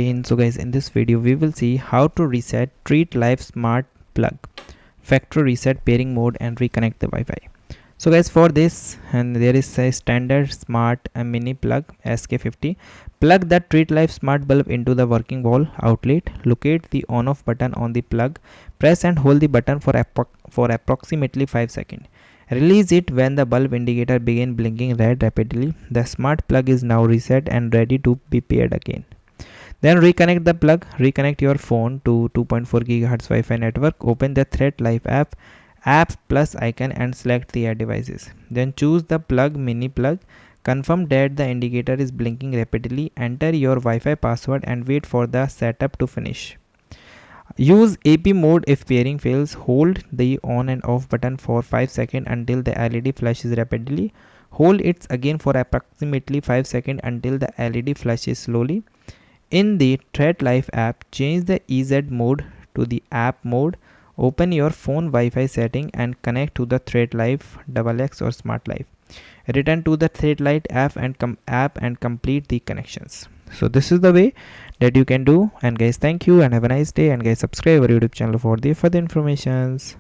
So guys, in this video we will see how to reset Treat Life Smart Plug, factory reset pairing mode and reconnect the Wi-Fi. So guys, for this, and there is a standard smart mini plug SK50. Plug the Treat Life Smart bulb into the working wall outlet. Locate the on off button on the plug. Press and hold the button for approximately 5 seconds. Release it when the bulb indicator begin blinking red rapidly. The smart plug is now reset and ready to be paired again. Then reconnect the plug. Reconnect your phone to 2.4 GHz Wi-Fi network. Open the Threat Life app plus icon and select the add devices. Then choose the plug mini plug. Confirm that the indicator is blinking rapidly. Enter your Wi-Fi password and wait for the setup to finish. Use AP mode if pairing fails. Hold the on and off button for 5 seconds until the LED flashes rapidly. Hold it again for approximately 5 seconds until the LED flashes slowly. In the Threat Life app, change the EZ mode to the app mode. Open your phone Wi-Fi setting and connect to the Threat Life XX or Smart Life. Return to the Threat Life app and complete the connections. So this is the way that you can do. And guys, thank you and have a nice day. And guys, subscribe our YouTube channel for the further informations.